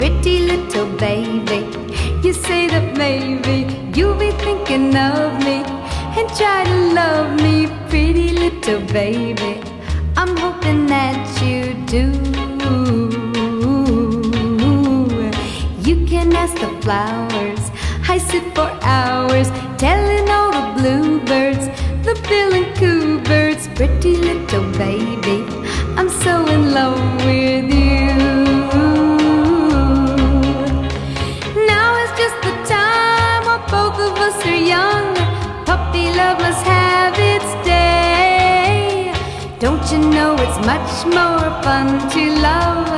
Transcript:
pretty little baby. You say that maybe you'll be thinking of me and try to love me, pretty little baby. I'm hoping that you do. You can ask the flowers, I sit for hours telling all the bluebirds, the bill and coo birds, pretty little baby, I'm so in love with you. Now is just the time while both of us are young. Puppy love must have its day. Don't you know it's much more fun to love